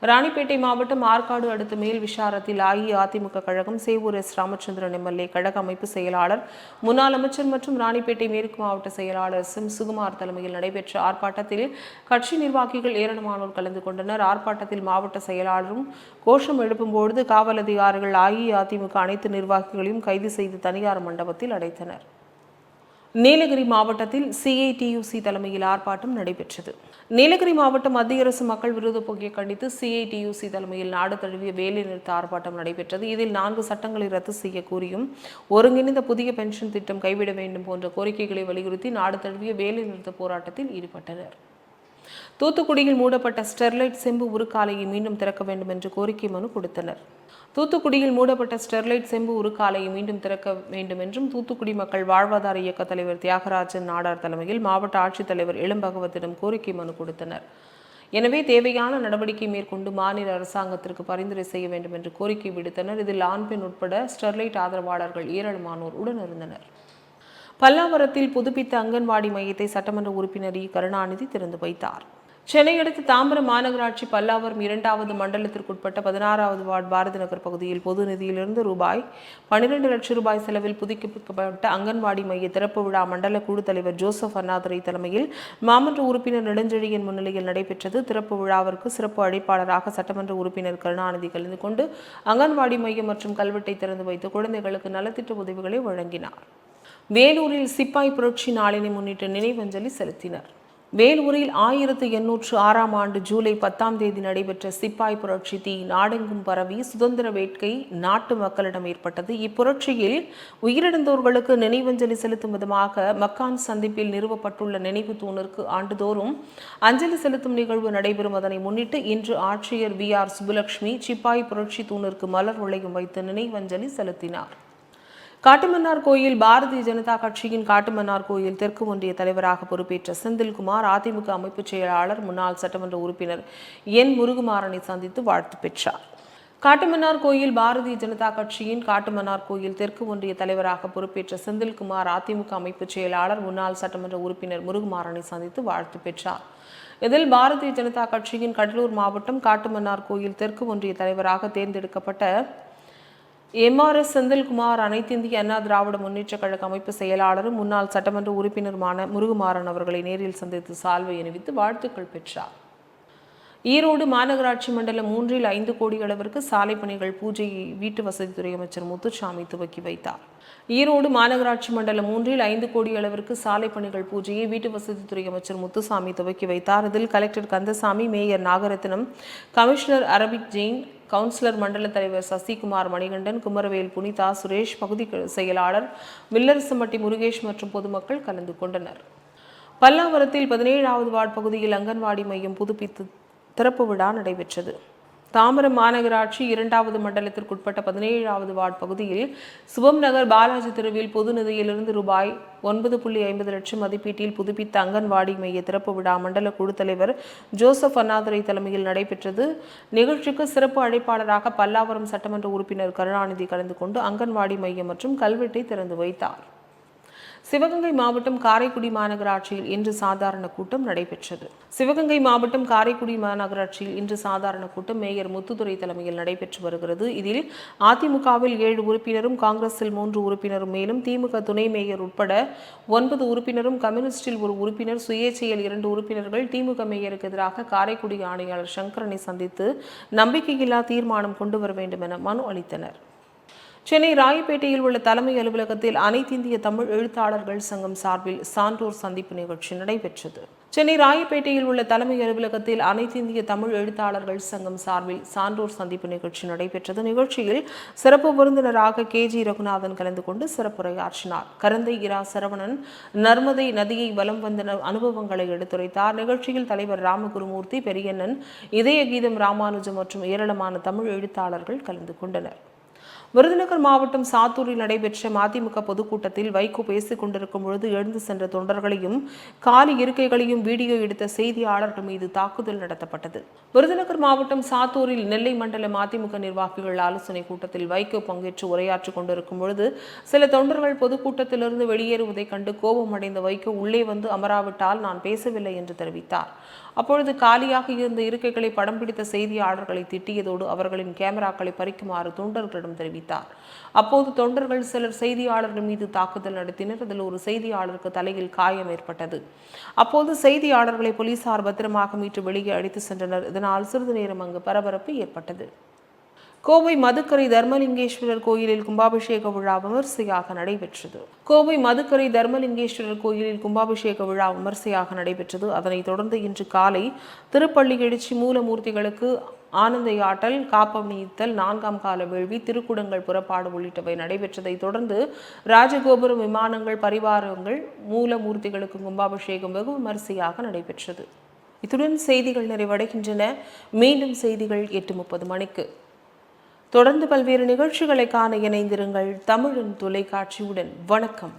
ராணிப்பேட்டை மாவட்டம் ஆற்காடு அடுத்த மேல் விஷாரத்தில் அஇஅதிமுக கழகம் சேவூர் S ராமச்சந்திரன் MLA கழக அமைப்பு செயலாளர் முன்னாள் அமைச்சர் மற்றும் ராணிப்பேட்டை மேற்கு மாவட்ட செயலாளர் SM சுகுமார் தலைமையில் நடைபெற்ற ஆர்ப்பாட்டத்தில் கட்சி நிர்வாகிகள் ஏராளமானோர் கலந்து கொண்டனர். ஆர்ப்பாட்டத்தில் மாவட்ட செயலாளரும் கோஷம் எழுப்பும்போது காவல் அதிகாரிகள் அஇஅதிமுக அனைத்து நிர்வாகிகளையும் கைது செய்து தனியார் மண்டபத்தில் அடைத்தனர். நீலகிரி மாவட்டத்தில் CITUC தலைமையில் ஆர்ப்பாட்டம் நடைபெற்றது. நீலகிரி மாவட்டம் மத்திய அரசு மக்கள் விரோத போக்கை கண்டித்து CITUC தலைமையில் நாடு தழுவிய வேலைநிறுத்த ஆர்ப்பாட்டம் நடைபெற்றது. இதில் 4 சட்டங்களை ரத்து செய்ய கோரியும் ஒருங்கிணைந்த புதிய பென்ஷன் திட்டம் கைவிட வேண்டும் போன்ற கோரிக்கைகளை வலியுறுத்தி நாடு தழுவிய வேலைநிறுத்த போராட்டத்தில் ஈடுபட்டனர். தூத்துக்குடியில் மூடப்பட்ட ஸ்டெர்லைட் செம்பு உருக்காலையை மீண்டும் திறக்க வேண்டும் என்று கோரிக்கை மனு கொடுத்தனர். தூத்துக்குடியில் மூடப்பட்ட ஸ்டெர்லைட் செம்பு உருக்காலையை மீண்டும் திறக்க வேண்டும் என்றும் தூத்துக்குடி மக்கள் வாழ்வாதார இயக்க தலைவர் தியாகராஜன் நாடார் தலைமையில் மாவட்ட ஆட்சித்தலைவர் இளம்பகவத்திடம் கோரிக்கை மனு கொடுத்தனர். எனவே தேவையான நடவடிக்கை மேற்கொண்டு மாநில அரசாங்கத்திற்கு பரிந்துரை செய்ய வேண்டும் என்று கோரிக்கை விடுத்தனர். இதில் ஆண் பெண் உட்பட ஸ்டெர்லைட் ஆதரவாளர்கள் ஏராளமானோர் உடனிருந்தனர். பல்லாவரத்தில் புதுப்பித்த அங்கன்வாடி மையத்தை சட்டமன்ற உறுப்பினர் கருணாநிதி திறந்து வைத்தார். சென்னை அடுத்த தாம்பரம் மாநகராட்சி பல்லாவரம் 2வது மண்டலத்திற்குட்பட்ட 16வது வார்டு பாரதி நகர் பகுதியில் பொது நிதியிலிருந்து ரூபாய் 12 லட்சம் ரூபாய் செலவில் புதுப்பிக்கப்பட்ட அங்கன்வாடி மைய திறப்பு விழா மண்டல குழு தலைவர் ஜோசப் அண்ணாதுரை தலைமையில் மாமன்ற உறுப்பினர் நெடுஞ்செழியன் முன்னிலையில் நடைபெற்றது. திறப்பு விழாவிற்கு சிறப்பு அழைப்பாளராக சட்டமன்ற உறுப்பினர் கருணாநிதி கலந்து கொண்டு அங்கன்வாடி மையம் மற்றும் கல்வெட்டை திறந்து வைத்து குழந்தைகளுக்கு நலத்திட்ட உதவிகளை வழங்கினார். வேலூரில் சிப்பாய் புரட்சி நாளினை முன்னிட்டு நினைவஞ்சலி செலுத்தினர். வேலூரில் 1806ஆம் ஆண்டு ஜூலை 10ஆம் தேதி நடைபெற்ற சிப்பாய் புரட்சி தீ நாடெங்கும் பரவி சுதந்திர வேட்கை நாட்டு மக்களிடம் ஏற்பட்டது. இப்புரட்சியில் உயிரிழந்தோர்களுக்கு நினைவஞ்சலி செலுத்தும் விதமாக மக்கான் சந்திப்பில் நிறுவப்பட்டுள்ள நினைவு தூணிற்கு ஆண்டுதோறும் அஞ்சலி செலுத்தும் நிகழ்வு நடைபெறும். அதனை முன்னிட்டு இன்று ஆட்சியர் VR சுப்புலட்சுமி சிப்பாய் புரட்சி தூணிற்கு மலர் வளையம் வைத்து நினைவஞ்சலி செலுத்தினார். காட்டுமன்னார் கோயில் பாரதிய ஜனதா கட்சியின் காட்டுமன்னார் கோயில் தெற்கு ஒன்றிய தலைவராக பொறுப்பேற்ற செந்தில்குமார் அதிமுக அமைப்பு செயலாளர் முன்னாள் சட்டமன்ற உறுப்பினர் N முருகுமாறனை சந்தித்து வாழ்த்து பெற்றார். காட்டுமன்னார் கோயில் பாரதிய ஜனதா கட்சியின் காட்டுமன்னார் கோயில் தெற்கு ஒன்றிய தலைவராக பொறுப்பேற்ற செந்தில்குமார் அதிமுக அமைப்பு செயலாளர் முன்னாள் சட்டமன்ற உறுப்பினர் முருகுமாறனை சந்தித்து வாழ்த்து பெற்றார். இதில் பாரதிய ஜனதா கட்சியின் கடலூர் மாவட்டம் காட்டுமன்னார் கோயில் தெற்கு ஒன்றிய தலைவராக தேர்ந்தெடுக்கப்பட்ட MRS செந்தில்குமார் அனைத்திந்திய அண்ணா திராவிட முன்னேற்ற கழக அமைப்பு செயலாளரும் முன்னாள் சட்டமன்ற உறுப்பினருமான முருகுமாறன் அவர்களை நேரில் சந்தித்து சால்வை அணிவித்து வாழ்த்துக்கள் பெற்றார். ஈரோடு மாநகராட்சி மண்டலம் 3இல் 5 கோடி அளவிற்கு சாலை பணிகள் பூஜையை வீட்டு வசதித்துறை அமைச்சர் முத்துசாமி துவக்கி வைத்தார். ஈரோடு மாநகராட்சி மண்டலம் 3இல் 5 கோடி அளவிற்கு சாலை பணிகள் பூஜையை வீட்டு வசதித்துறை அமைச்சர் முத்துசாமி துவக்கி வைத்தார். இதில் collector Kandasamy, mayor Nagaratnam, commissioner Arabic Jain, councillor மண்டல தலைவர் சசிகுமார் மணிகண்டன், குமரவேல் புனிதா, சுரேஷ், பகுதி செயலாளர் வில்லரசம்பட்டி முருகேஷ் மற்றும் பொதுமக்கள் கலந்து கொண்டனர். பல்லாவரத்தில் 17வது வார்டு பகுதியில் அங்கன்வாடி மையம் புதுப்பித்து திறப்பு விழா நடைபெற்றது. தாம்பரம் மாநகராட்சி 2வது மண்டலத்திற்குட்பட்ட 17வது வார்டு பகுதியில் சுபம் நகர் பாலாஜி தெருவில் பொது நிதியிலிருந்து ரூபாய் 9.50 லட்சம் மதிப்பீட்டில் புதுப்பித்த அங்கன்வாடி மைய திறப்பு விழா மண்டல குழு தலைவர் ஜோசப் அண்ணாதுரை தலைமையில் நடைபெற்றது. நிகழ்ச்சிக்கு சிறப்பு அழைப்பாளராக பல்லாவரம் சட்டமன்ற உறுப்பினர் கருணாநிதி கலந்து கொண்டு அங்கன்வாடி மையம் மற்றும் கல்வெட்டை திறந்து வைத்தார். சிவகங்கை மாவட்டம் காரைக்குடி மாநகராட்சியில் இன்று சாதாரண கூட்டம் நடைபெற்றது. சிவகங்கை மாவட்டம் காரைக்குடி மாநகராட்சியில் இன்று சாதாரண கூட்டம் மேயர் முத்துதுரை தலைமையில் நடைபெற்று வருகிறது. இதில் அதிமுகவில் 7 உறுப்பினரும், காங்கிரஸில் 3 உறுப்பினரும், மேலும் திமுக துணை மேயர் உட்பட 9 உறுப்பினரும், கம்யூனிஸ்டில் 1 உறுப்பினர், சுயேட்சையில் 2 உறுப்பினர்கள் திமுக மேயருக்கு எதிராக காரைக்குடி ஆணையாளர் சங்கரனை சந்தித்து நம்பிக்கையில்லா தீர்மானம் கொண்டு வர வேண்டும் என மனு அளித்தனர். சென்னை ராயப்பேட்டையில் உள்ள தலைமை அலுவலகத்தில் அனைத்திந்திய தமிழ் எழுத்தாளர்கள் சங்கம் சார்பில் சான்றோர் சந்திப்பு நிகழ்ச்சி நடைபெற்றது. சென்னை ராயப்பேட்டையில் உள்ள தலைமை அலுவலகத்தில் அனைத்திந்திய தமிழ் எழுத்தாளர்கள் சங்கம் சார்பில் சான்றோர் சந்திப்பு நிகழ்ச்சி நடைபெற்றது. நிகழ்ச்சியில் சிறப்பு விருந்தினராக KG ரகுநாதன் கலந்து கொண்டு சிறப்புரையாற்றினார். கரந்தை இரா சரவணன் நர்மதை நதியை வலம் வந்த அனுபவங்களை எடுத்துரைத்தார். நிகழ்ச்சியில் தலைவர் ராமகுருமூர்த்தி, பெரியண்ணன், இதய கீதம் ராமானுஜம் மற்றும் ஏராளமான தமிழ் எழுத்தாளர்கள் கலந்து கொண்டனர். விருதுநகர் மாவட்டம் சாத்தூரில் நடைபெற்ற மதிமுக பொதுக்கூட்டத்தில் வைகோ பேசிக் கொண்டிருக்கும் பொழுது எழுந்து சென்ற தொண்டர்களையும் காலி இருக்கைகளையும் வீடியோ எடுத்த செய்தியாளர்கள் மீது தாக்குதல் நடத்தப்பட்டது. விருதுநகர் மாவட்டம் சாத்தூரில் நெல்லை மண்டல மதிமுக நிர்வாகிகள் ஆலோசனை கூட்டத்தில் வைகோ பங்கேற்று உரையாற்றிக் கொண்டிருக்கும் பொழுது சில தொண்டர்கள் பொதுக்கூட்டத்திலிருந்து வெளியேறுவதைக் கண்டு கோபமடைந்த வைகோ உள்ளே வந்து அமராவிட்டால் நான் பேசவில்லை என்று தெரிவித்தார். அப்பொழுது காலியாக இருந்த இருக்கைகளை படம் பிடித்த செய்தியாளர்களை திட்டியதோடு அவர்களின் கேமராக்களை பறிக்குமாறு தொண்டர்களிடம் தெரிவித்தார். அப்போது தொண்டர்கள் சிலர் செய்தியாளர்கள் மீது தாக்குதல் நடத்தினர். அதில் ஒரு செய்தியாளருக்கு தலையில் காயம் ஏற்பட்டது. அப்போது செய்தியாளர்களை போலீசார் பத்திரமாக மீட்டு வெளியே அழைத்து சென்றனர். இதனால் சிறிது நேரம் அங்கு பரபரப்பு ஏற்பட்டது. கோவை மதுக்கரை தர்மலிங்கேஸ்வரர் கோயிலில் கும்பாபிஷேக விழா விமர்சையாக நடைபெற்றது. கோவை மதுக்கரை தர்மலிங்கேஸ்வரர் கோயிலில் கும்பாபிஷேக விழா விமர்சையாக நடைபெற்றது. அதனைத் தொடர்ந்து இன்று காலை திருப்பள்ளி எழுச்சி மூலமூர்த்திகளுக்கு ஆனந்தையாட்டல், காப்பணித்தல், 4ஆம் கால வேள்வி, திருக்குடங்கள் புறப்பாடு உள்ளிட்டவை நடைபெற்றதை தொடர்ந்து ராஜகோபுரம், விமானங்கள், பரிவாரங்கள், மூலமூர்த்திகளுக்கு கும்பாபிஷேகம் வெகு விமர்சையாக நடைபெற்றது. இத்துடன் செய்திகள் நிறைவடைகின்றன. மீண்டும் செய்திகள் 8:30 மணிக்கு. தொடர்ந்து பல்வேறு நிகழ்ச்சிகளை காண இணைந்திருங்கள் தமிழின் தொலைக்காட்சியுடன். வணக்கம்.